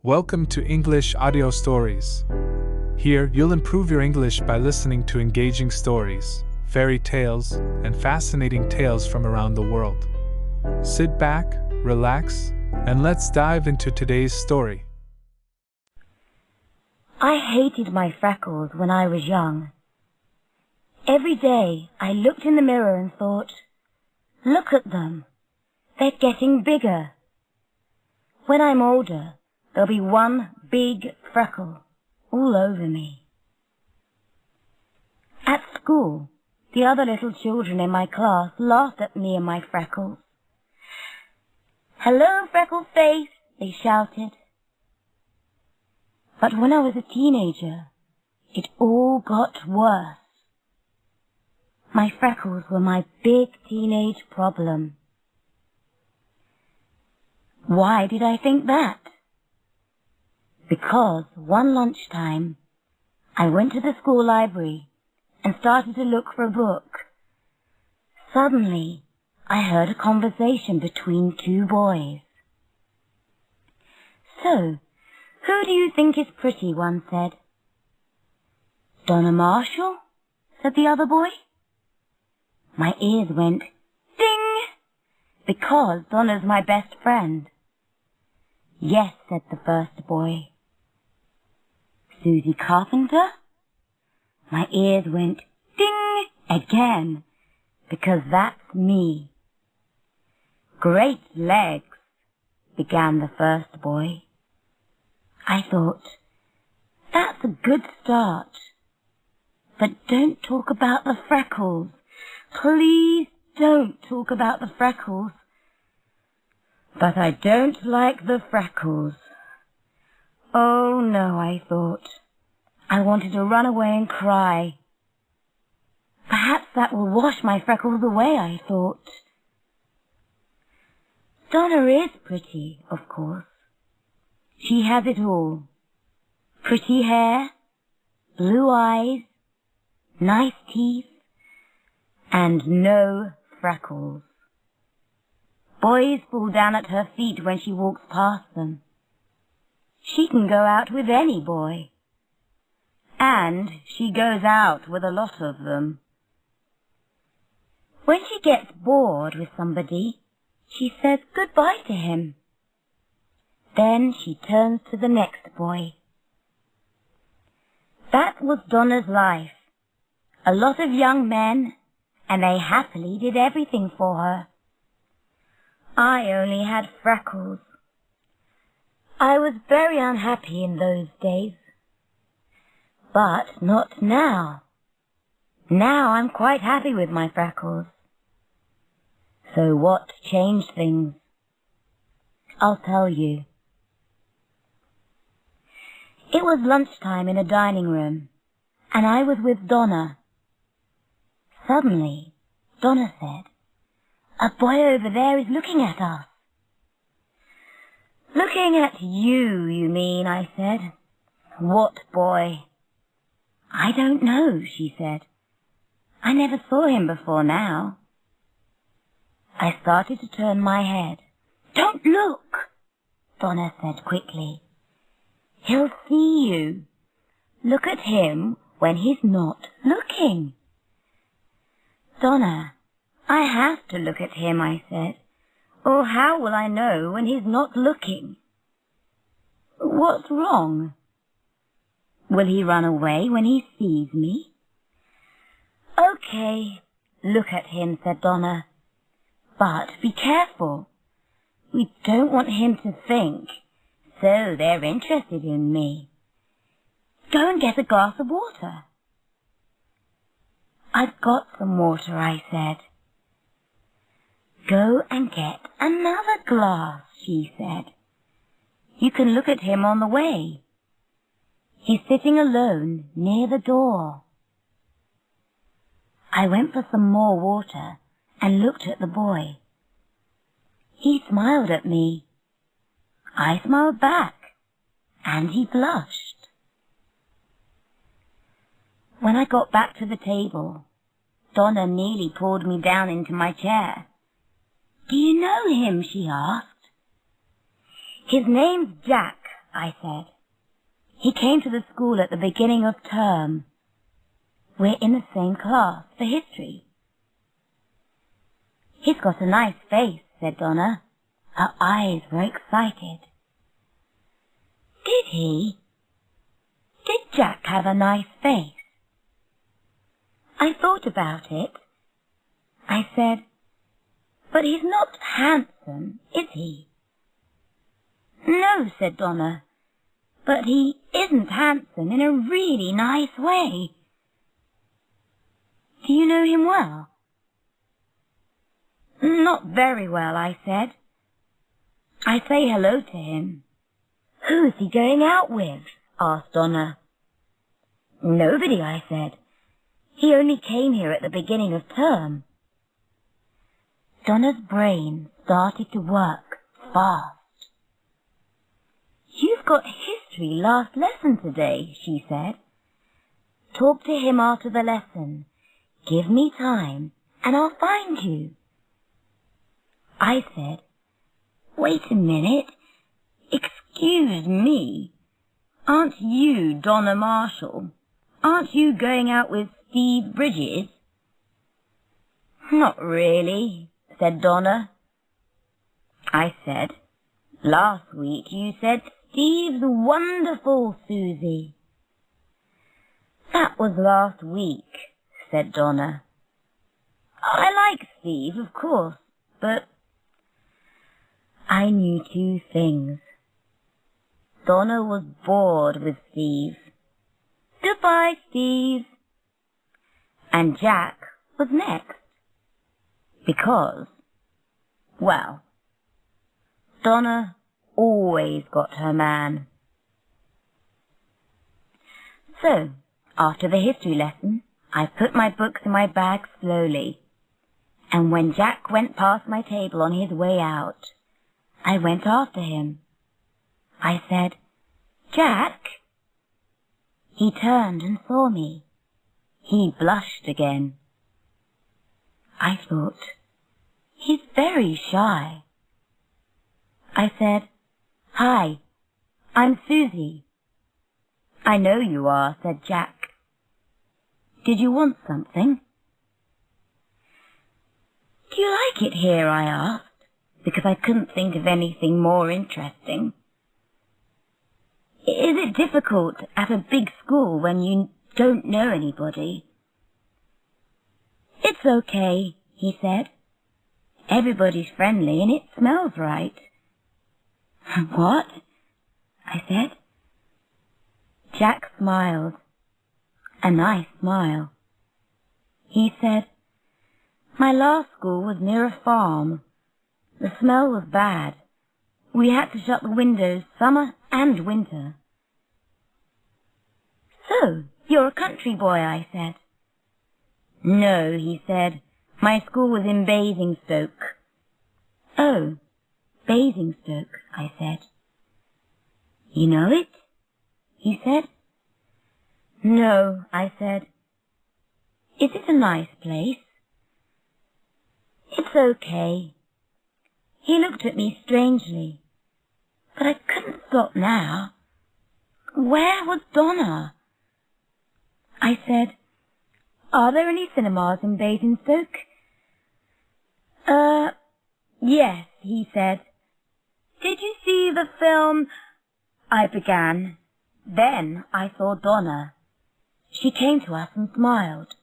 Welcome to English Audio Stories. Here, you'll improve your English by listening to engaging stories, fairy tales, and fascinating tales from around the world. Sit back, relax, and let's dive into today's story. I hated my freckles when I was young. Every day I looked in the mirror and thought, look at them, they're getting bigger. When I'm older, there'll be one big freckle all over me. At school, the other little children in my class laughed at me and my freckles. "Hello, freckle face," they shouted. But when I was a teenager, it all got worse. My freckles were my big teenage problem. Why did I think that? Because one lunchtime, I went to the school library and started to look for a book. Suddenly, I heard a conversation between two boys. "So, who do you think is pretty?" one said. "Donna Marshall," said the other boy. My ears went ding, because Donna's my best friend. "Yes," said the first boy. "Susie Carpenter?" My ears went ding again, because that's me. "Great legs," began the first boy. I thought, that's a good start. But don't talk about the freckles. Please don't talk about the freckles. But I don't like the freckles. Oh no, I thought. I wanted to run away and cry. Perhaps that will wash my freckles away, I thought. Donna is pretty, of course. She has it all. Pretty hair, blue eyes, nice teeth, and no freckles. Boys fall down at her feet when she walks past them. She can go out with any boy. And she goes out with a lot of them. When she gets bored with somebody, she says goodbye to him. Then she turns to the next boy. That was Donna's life. A lot of young men, and they happily did everything for her. I only had freckles. I was very unhappy in those days. But not now. Now I'm quite happy with my freckles. So what changed things? I'll tell you. It was lunchtime in a dining room, and I was with Donna. Suddenly, Donna said, "A boy over there is looking at us." "Looking at you, you mean," I said. "What boy?" "I don't know," she said. "I never saw him before now." I started to turn my head. "Don't look," Donna said quickly. "He'll see you. Look at him when he's not looking." "Donna, I have to look at him," I said. "Or how will I know when he's not looking?" "What's wrong?" "Will he run away when he sees me?" "Okay, look at him," said Donna. "But be careful. We don't want him to think, so they're interested in me. Go and get a glass of water." "I've got some water," I said. "Go and get another glass," she said. "You can look at him on the way. He's sitting alone near the door." I went for some more water and looked at the boy. He smiled at me. I smiled back, and he blushed. When I got back to the table, Donna nearly pulled me down into my chair. "Do you know him?" she asked. "His name's Jack," I said. He came to the school at the beginning of term. We're in the same class for history. He's got a nice face, said Donna. Her eyes were excited. Did he? Did Jack have a nice face? I thought about it. I said, but he's not handsome, is he? No, said Donna, but he isn't handsome in a really nice way. Do you know him well? Not very well, I said. I say hello to him. Who's he going out with? Asked Donna. Nobody, I said. He only came here at the beginning of term. Donna's brain started to work fast. You've got history last lesson today, she said. Talk to him after the lesson. Give me time, and I'll find you. I said, wait a minute. Excuse me. Aren't you Donna Marshall? Aren't you going out with Steve Bridges? Not really, said Donna. I said, last week you said Steve's wonderful, Susie. That was last week, said Donna. I like Steve, of course, but I knew two things. Donna was bored with Steve. Goodbye, Steve. And Jack was next. Because, well, Donna always got her man. So, after the history lesson, I put my books in my bag slowly, and when Jack went past my table on his way out, I went after him. I said, Jack? He turned and saw me. He blushed again. I thought, he's very shy. I said, hi, I'm Susie. I know you are, said Jack. Did you want something? Do you like it here, I asked, because I couldn't think of anything more interesting. Is it difficult at a big school when you don't know anybody? It's okay, he said. Everybody's friendly and it smells right. What? I said. Jack smiled. A nice smile. He said, my last school was near a farm. The smell was bad. We had to shut the windows summer and winter. So, you're a country boy, I said. No, he said. My school was in Basingstoke. Oh, Basingstoke, I said. You know it? He said. No, I said. Is it a nice place? It's okay. He looked at me strangely, but I couldn't stop now. Where was Donna? I said, are there any cinemas in Basingstoke? Yes, he said. Did you see the film? I began. Then I saw Donna. She came to us and smiled.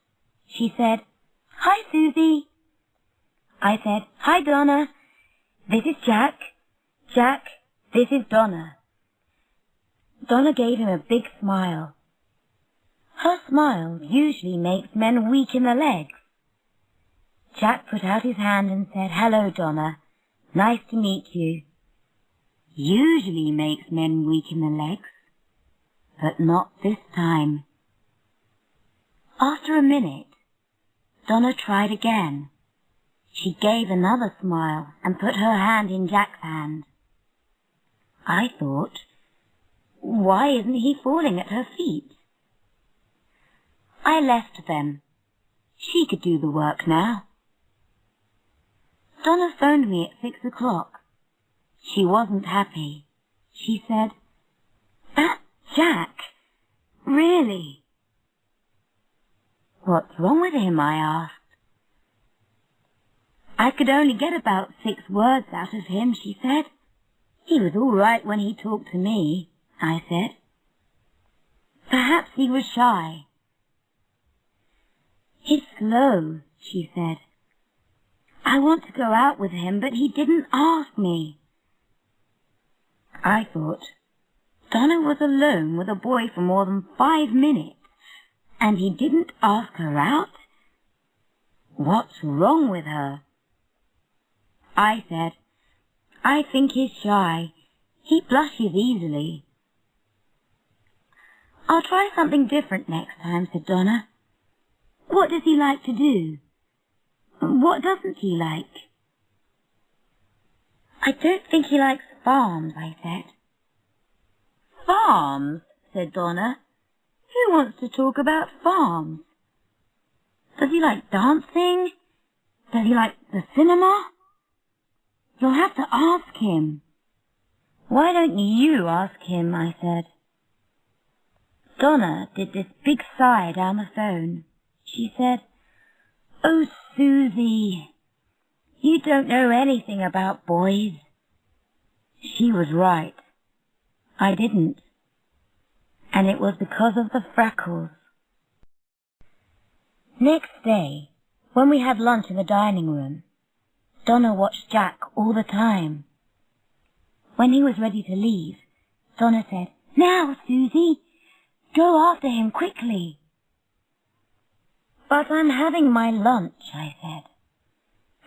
She said, hi, Susie. I said, hi, Donna. This is Jack. Jack, this is Donna. Donna gave him a big smile. Her smile usually makes men weak in the legs. Jack put out his hand and said, hello, Donna. Nice to meet you. Usually makes men weak in the legs, but not this time. After a minute, Donna tried again. She gave another smile and put her hand in Jack's hand. I thought, why isn't he falling at her feet? I left them. She could do the work now. Donna phoned me at 6 o'clock. She wasn't happy. She said, Jack. Really? What's wrong with him? I asked. I could only get about 6 words out of him, she said. He was all right when he talked to me, I said. Perhaps he was shy. He's slow, she said. I want to go out with him, but he didn't ask me. I thought, Donna was alone with a boy for more than 5 minutes, and he didn't ask her out? What's wrong with her? I said, I think he's shy. He blushes easily. I'll try something different next time, said Donna. What does he like to do? What doesn't he like? I don't think he likes farms, I said. Farms, said Donna. Who wants to talk about farms? Does he like dancing? Does he like the cinema? You'll have to ask him. Why don't you ask him, I said. Donna did this big sigh down the phone. She said, Oh, Susie, you don't know anything about boys. She was right. I didn't. And it was because of the freckles. Next day, when we had lunch in the dining room, Donna watched Jack all the time. When he was ready to leave, Donna said, Now, Susie, go after him quickly. But I'm having my lunch, I said.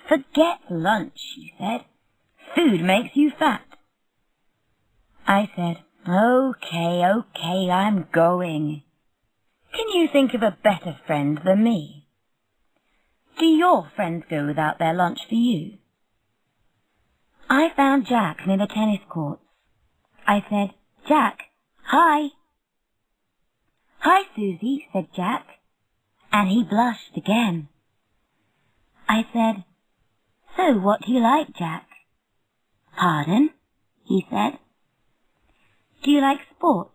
Forget lunch, she said. Food makes you fat. I said, Okay, I'm going. Can you think of a better friend than me? Do your friends go without their lunch for you? I found Jack near the tennis courts. I said, Jack, hi. Hi, Susie, said Jack, and he blushed again. I said, So what do you like, Jack? Pardon? He said. Do you like sports?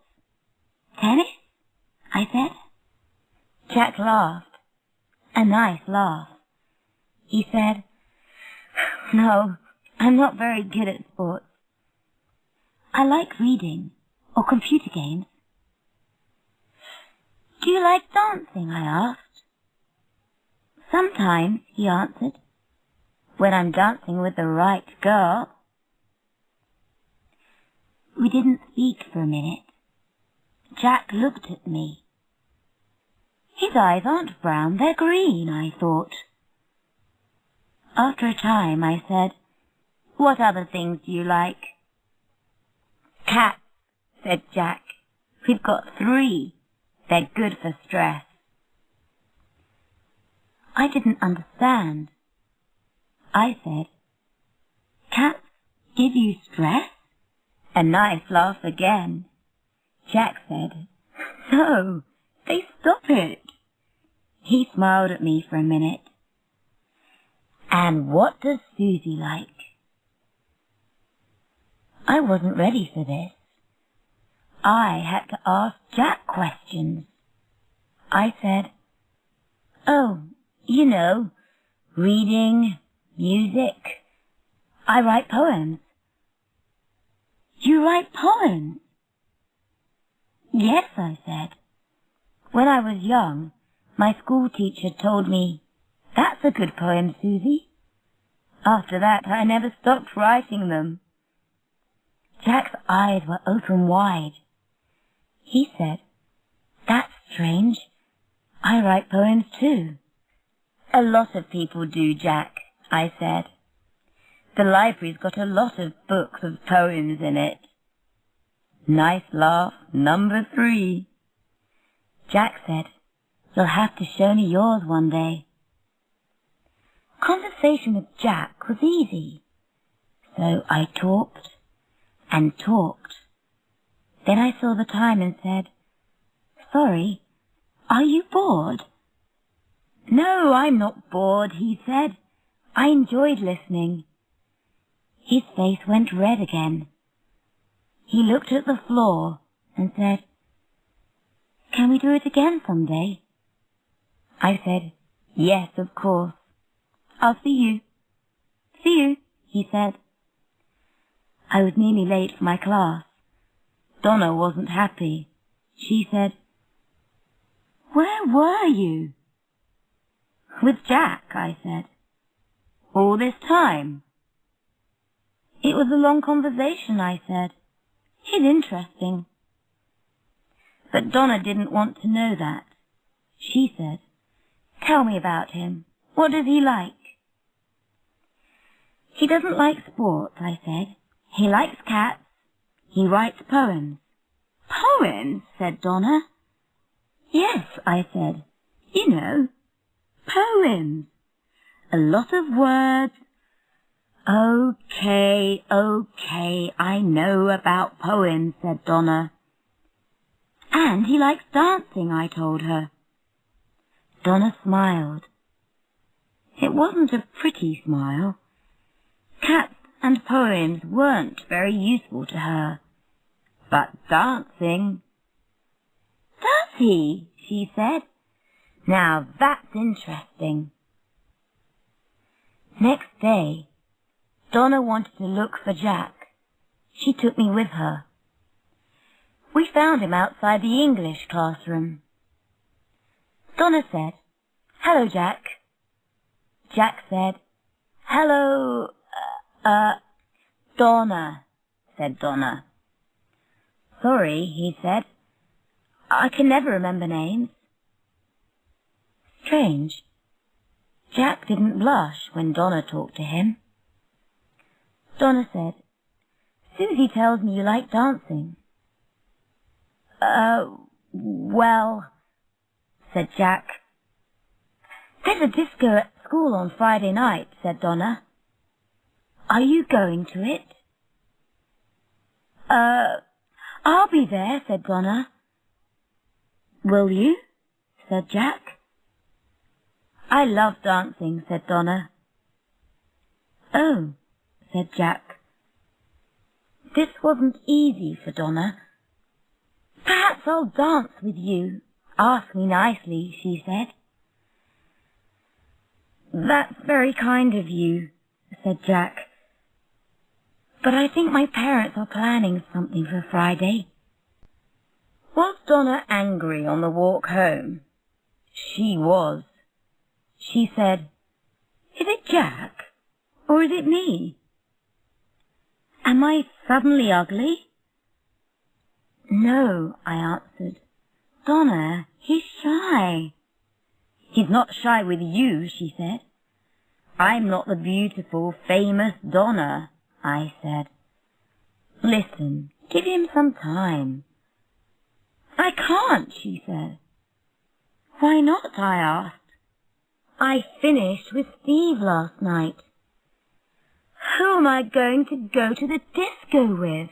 Tennis? I said. Jack laughed. A nice laugh. He said, No, I'm not very good at sports. I like reading or computer games. Do you like dancing? I asked. Sometimes, he answered, when I'm dancing with the right girl. We didn't speak for a minute. Jack looked at me. His eyes aren't brown, they're green, I thought. After a time, I said, What other things do you like? Cats, said Jack. We've got 3. They're good for stress. I didn't understand. I said, Cats give you stress? A nice laugh again. Jack said, No, they stop it. He smiled at me for a minute. And what does Susie like? I wasn't ready for this. I had to ask Jack questions. I said, Oh, you know, reading, music. I write poems. You write poems? Yes, I said. When I was young, my school teacher told me, That's a good poem, Susie. After that, I never stopped writing them. Jack's eyes were open wide. He said, That's strange. I write poems too. A lot of people do, Jack, I said. The library's got a lot of books of poems in it. Nice laugh, number 3. Jack said, You'll have to show me yours one day. Conversation with Jack was easy. So I talked and talked. Then I saw the time and said, Sorry, are you bored? No, I'm not bored, he said. I enjoyed listening. His face went red again. He looked at the floor and said, Can we do it again someday? I said, yes, of course. I'll see you. See you, he said. I was nearly late for my class. Donna wasn't happy. She said, where were you? With Jack, I said. All this time? It was a long conversation, I said. He's interesting. But Donna didn't want to know that. She said, tell me about him. What does he like? He doesn't like sport, I said. He likes cats. He writes poems. Poems? Said Donna. Yes, I said. You know, poems. A lot of words. Okay, I know about poems, said Donna. And he likes dancing, I told her. Donna smiled. It wasn't a pretty smile. Cats and poems weren't very useful to her. But dancing... Does he? She said. Now that's interesting. Next day, Donna wanted to look for Jack. She took me with her. We found him outside the English classroom. Donna said, hello, Jack. Jack said, hello, Donna, said Donna. Sorry, he said. I can never remember names. Strange. Jack didn't blush when Donna talked to him. Donna said, Susie tells me you like dancing. Well, said Jack. There's a disco at school on Friday night, said Donna. Are you going to it? I'll be there, said Donna. Will you? Said Jack. I love dancing, said Donna. Oh, said Jack. This wasn't easy for Donna. Perhaps I'll dance with you. Ask me nicely, she said. That's very kind of you, said Jack. But I think my parents are planning something for Friday. Was Donna angry on the walk home? She was. She said, is it Jack, or is it me? Am I suddenly ugly? No, I answered. Donna, he's shy. He's not shy with you, she said. I'm not the beautiful, famous Donna, I said. Listen, give him some time. I can't, she said. Why not, I asked. I finished with Steve last night. Who am I going to go to the disco with?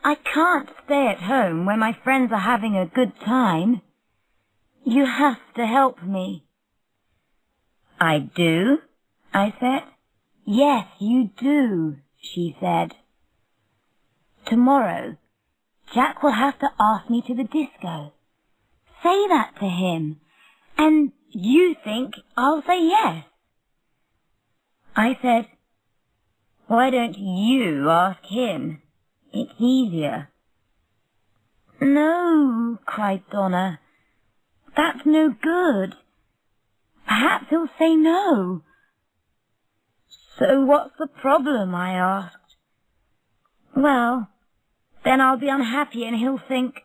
I can't stay at home when my friends are having a good time. You have to help me. I do, I said. Yes, you do, she said. Tomorrow, Jack will have to ask me to the disco. Say that to him, and you think I'll say yes. I said, why don't you ask him? It's easier. No, cried Donna. That's no good. Perhaps he'll say no. So what's the problem, I asked. Well, then I'll be unhappy and he'll think,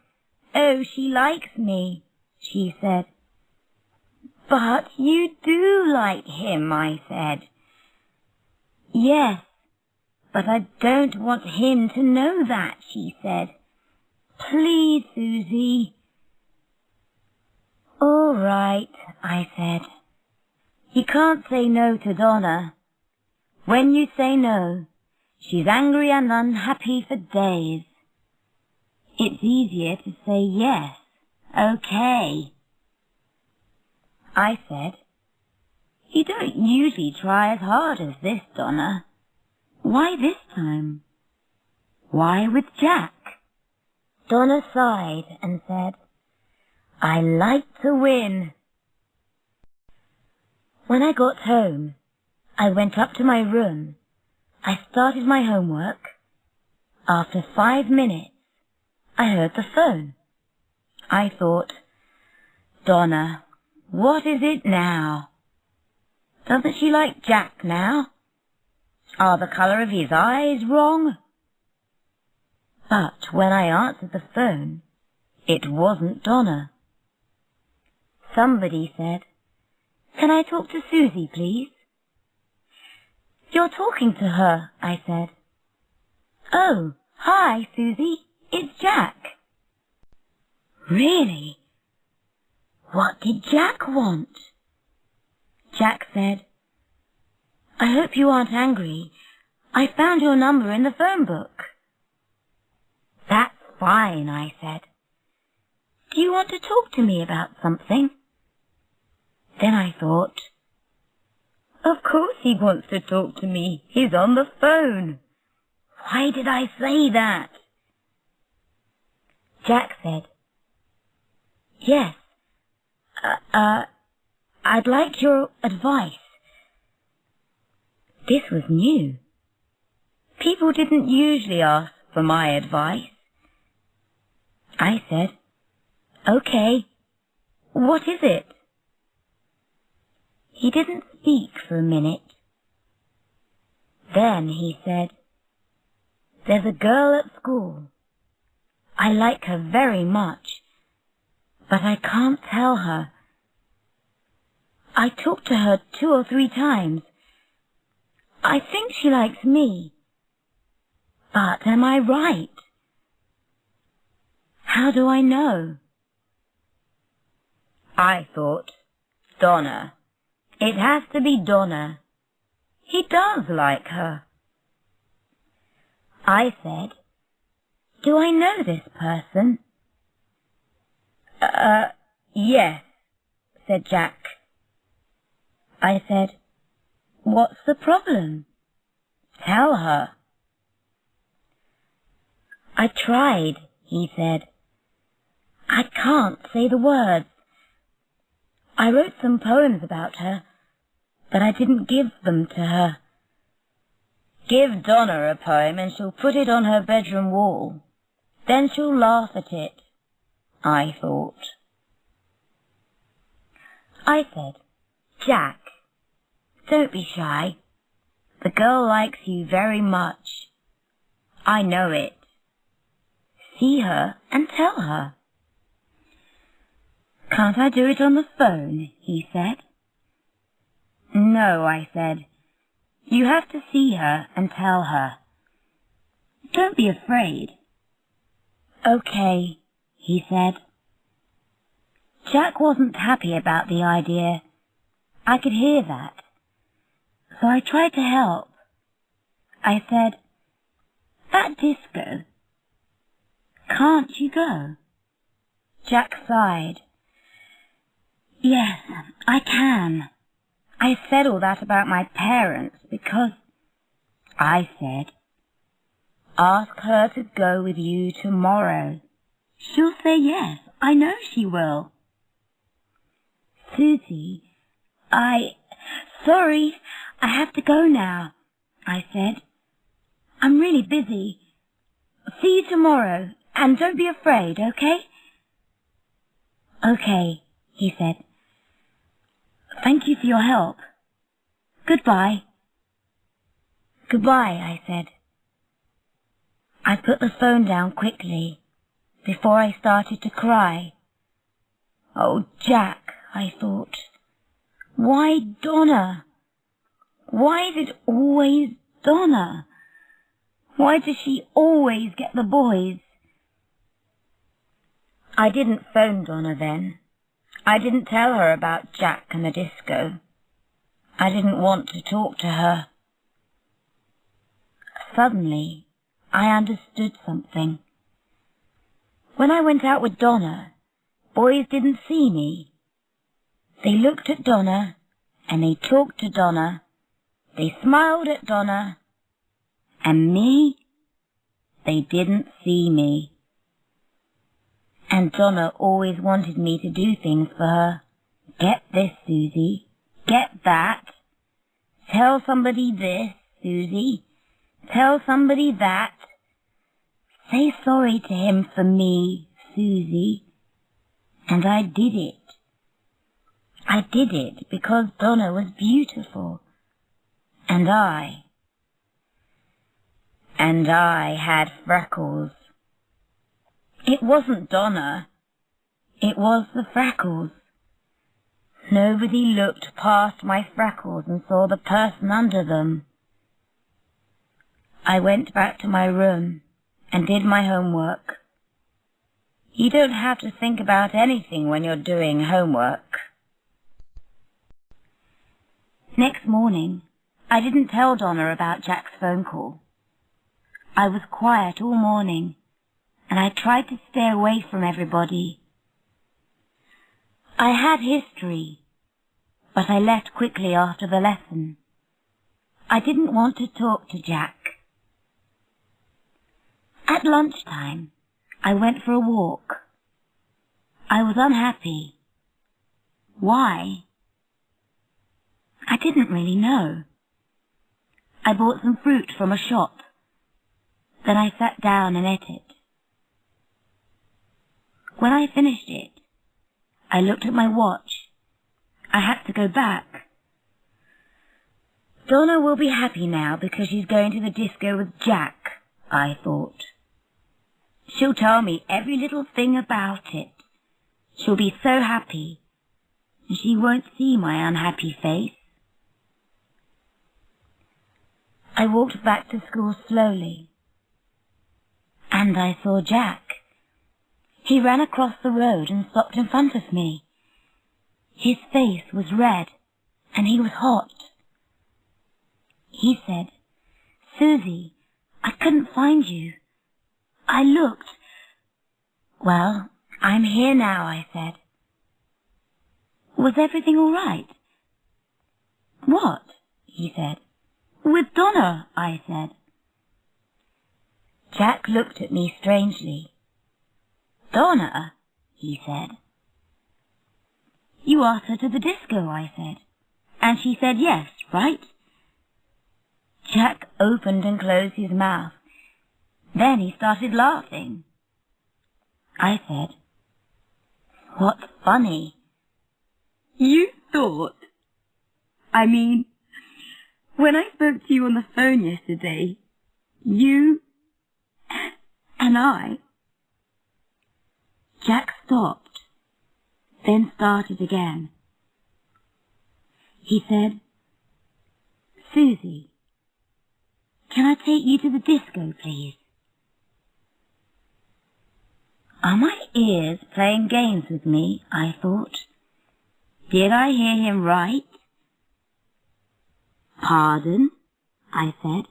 oh, she likes me, she said. But you do like him, I said. Yes, but I don't want him to know that, she said. Please, Susie. All right, I said. You can't say no to Donna. When you say no, she's angry and unhappy for days. It's easier to say yes, okay. I said, you don't usually try as hard as this, Donna. Why this time? Why with Jack? Donna sighed and said, I like to win. When I got home, I went up to my room. I started my homework. After 5 minutes, I heard the phone. I thought, Donna, what is it now? Doesn't she like Jack now? Are the colour of his eyes wrong? But when I answered the phone, it wasn't Donna. Somebody said, "Can I talk to Susie, please?" "You're talking to her," I said. "Oh, hi, Susie. It's Jack." Really? What did Jack want? Jack said, "I hope you aren't angry. I found your number in the phone book." "That's fine," I said. "Do you want to talk to me about something?" Then I thought, of course he wants to talk to me. He's on the phone. Why did I say that? Jack said, "Yes, I'd like your advice." This was new. People didn't usually ask for my advice. I said, "Okay, what is it?" He didn't speak for a minute. Then he said, "There's a girl at school. I like her very much, but I can't tell her. I talked to her 2 or 3 times. I think she likes me. But am I right? How do I know?" I thought, Donna. It has to be Donna. He does like her. I said, "Do I know this person?" Yes," said Jack. I said, "What's the problem? Tell her." "I tried," he said. "I can't say the words. I wrote some poems about her, but I didn't give them to her." "Give Donna a poem and she'll put it on her bedroom wall. Then she'll laugh at it," I thought. I said, "Jack, don't be shy. The girl likes you very much. I know it. See her and tell her." "Can't I do it on the phone?" he said. "No," I said. "You have to see her and tell her. Don't be afraid." "Okay," he said. Jack wasn't happy about the idea. I could hear that. So I tried to help. I said, "That disco. Can't you go?" Jack sighed. "Yes, I can. I said all that about my parents because," I said, "ask her to go with you tomorrow. She'll say yes. I know she will." "Susie, sorry, I have to go now," I said. "I'm really busy. See you tomorrow, and don't be afraid, okay?" "Okay," he said. "Thank you for your help. Goodbye." "Goodbye," I said. I put the phone down quickly before I started to cry. Oh, Jack, I thought. Why Donna? Why is it always Donna? Why does she always get the boys? I didn't phone Donna then. I didn't tell her about Jack and the disco. I didn't want to talk to her. Suddenly, I understood something. When I went out with Donna, boys didn't see me. They looked at Donna, and they talked to Donna. They smiled at Donna, and me, they didn't see me. And Donna always wanted me to do things for her. Get this, Susie. Get that. Tell somebody this, Susie. Tell somebody that. Say sorry to him for me, Susie. And I did it. I did it because Donna was beautiful. And I had freckles. It wasn't Donna. It was the freckles. Nobody looked past my freckles and saw the person under them. I went back to my room and did my homework. You don't have to think about anything when you're doing homework. Next morning, I didn't tell Donna about Jack's phone call. I was quiet all morning, and I tried to stay away from everybody. I had history, but I left quickly after the lesson. I didn't want to talk to Jack. At lunchtime, I went for a walk. I was unhappy. Why? I didn't really know. I bought some fruit from a shop. Then I sat down and ate it. When I finished it, I looked at my watch. I had to go back. Donna will be happy now because she's going to the disco with Jack, I thought. She'll tell me every little thing about it. She'll be so happy, and she won't see my unhappy face. I walked back to school slowly, and I saw Jack. He ran across the road and stopped in front of me. His face was red, and he was hot. He said, "Susie, I couldn't find you. I looked." "Well, I'm here now," I said. "Was everything all right?" "What?" he said. "With Donna," I said. Jack looked at me strangely. "Donna?" he said. "You asked her to the disco," I said. "And she said yes, right?" Jack opened and closed his mouth. Then he started laughing. I said, "What's funny?" "You thought... when I spoke to you on the phone yesterday, you and I..." Jack stopped, then started again. He said, "Susie, can I take you to the disco, please?" Are my ears playing games with me, I thought. Did I hear him right? "Pardon?" I said.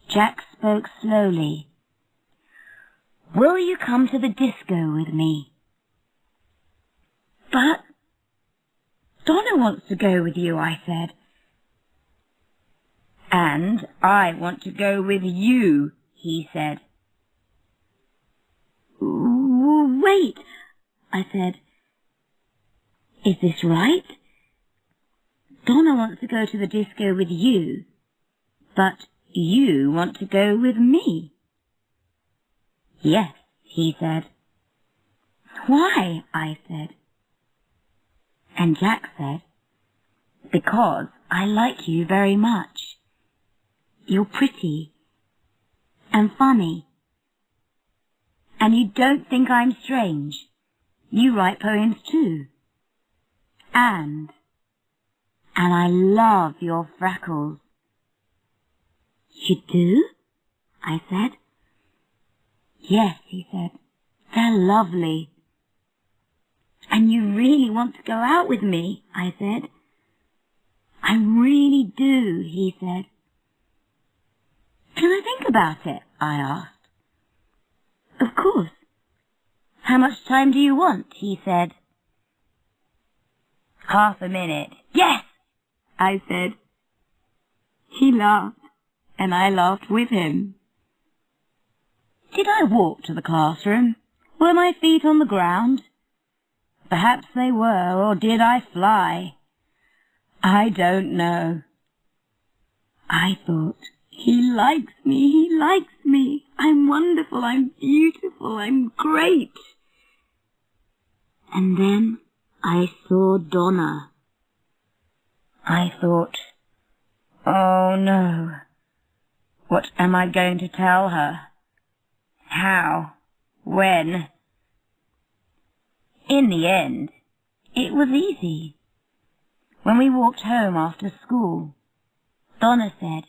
Jack spoke slowly. "Will you come to the disco with me?" "But Donna wants to go with you," I said. "And I want to go with you," he said. "Wait," I said. "Is this right? Donna wants to go to the disco with you, but you want to go with me." "Yes," he said. "Why?" I said. And Jack said, "Because I like you very much. You're pretty and funny. And you don't think I'm strange. You write poems too. And I love your freckles." "You do?" I said. "Yes," he said. "They're lovely." "And you really want to go out with me?" I said. "I really do," he said. "Can I think about it?" I asked. "Of course. How much time do you want?" he said. "Half a minute." "Yes!" I said. He laughed, and I laughed with him. Did I walk to the classroom, Were my feet on the ground? Perhaps they were, or did I fly? I don't know. I thought, he likes me, he likes me. I'm wonderful, I'm beautiful, I'm great. And then I saw Donna. I thought, oh no, what am I going to tell her? How? When? In the end, it was easy. When we walked home after school, Donna said,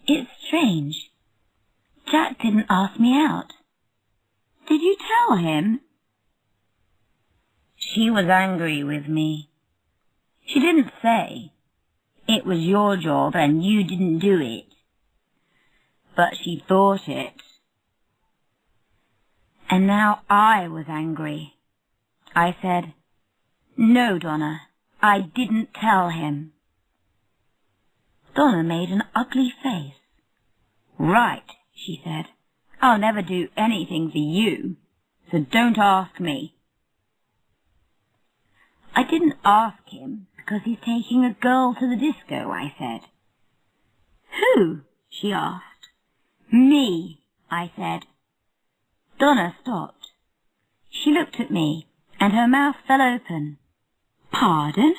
"It's strange. Jack didn't ask me out. Did you tell him?" She was angry with me. She didn't say, "It was your job and you didn't do it." But she thought it. And now I was angry. I said, "No, Donna, I didn't tell him." Donna made an ugly face. "Right," she said. "I'll never do anything for you, so don't ask me." "I didn't ask him because he's taking a girl to the disco," I said. "Who?" she asked. "Me," I said. Donna stopped. She looked at me, and her mouth fell open. "Pardon?"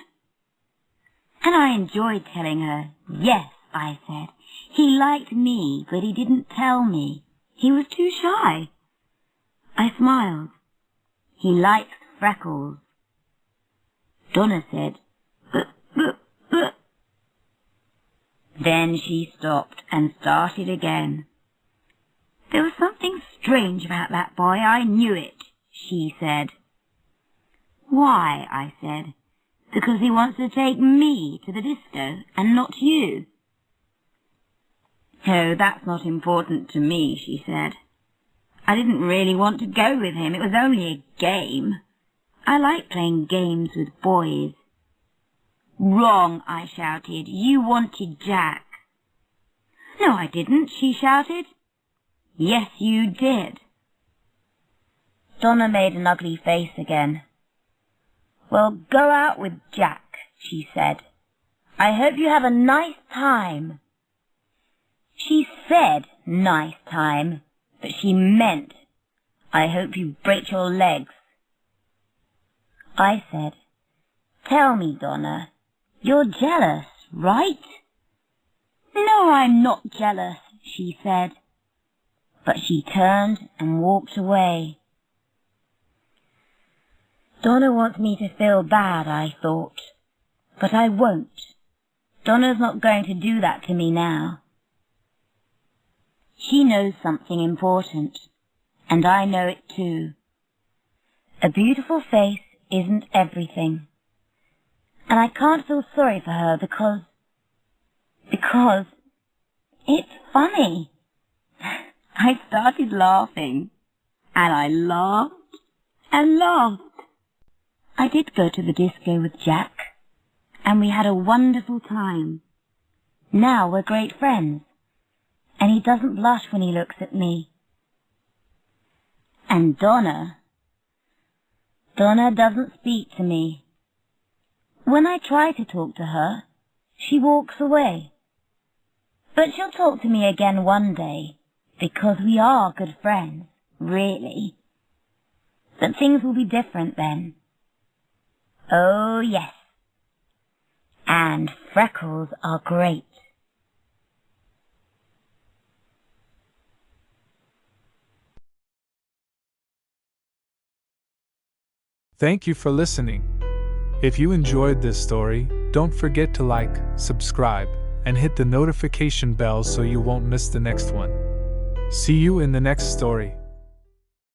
And I enjoyed telling her, "Yes," I said. "He liked me, but he didn't tell me. He was too shy." I smiled. "He likes freckles." Donna said, but. Then she stopped and started again. "There was something strange about that boy, I knew it," she said. "Why?" I said. "Because he wants to take me to the disco and not you." "Oh, that's not important to me," she said. "I didn't really want to go with him. It was only a game. I like playing games with boys." "Wrong," I shouted. "You wanted Jack." "No, I didn't," she shouted. "Yes, you did." Donna made an ugly face again. "Well, go out with Jack," she said. "I hope you have a nice time." She said nice time, but she meant, "I hope you break your legs." I said, "Tell me, Donna, you're jealous, right?" "No, I'm not jealous," she said. But she turned and walked away. Donna wants me to feel bad, I thought. But I won't. Donna's not going to do that to me now. She knows something important, and I know it too. A beautiful face isn't everything. And I can't feel sorry for her because it's funny. I started laughing, and I laughed and laughed. I did go to the disco with Jack, and we had a wonderful time. Now we're great friends, and he doesn't blush when he looks at me. And Donna doesn't speak to me. When I try to talk to her, she walks away. But she'll talk to me again one day, because we are good friends, really. But things will be different then. Oh, yes. And freckles are great. Thank you for listening. If you enjoyed this story, don't forget to like, subscribe, and hit the notification bell so you won't miss the next one. See you in the next story.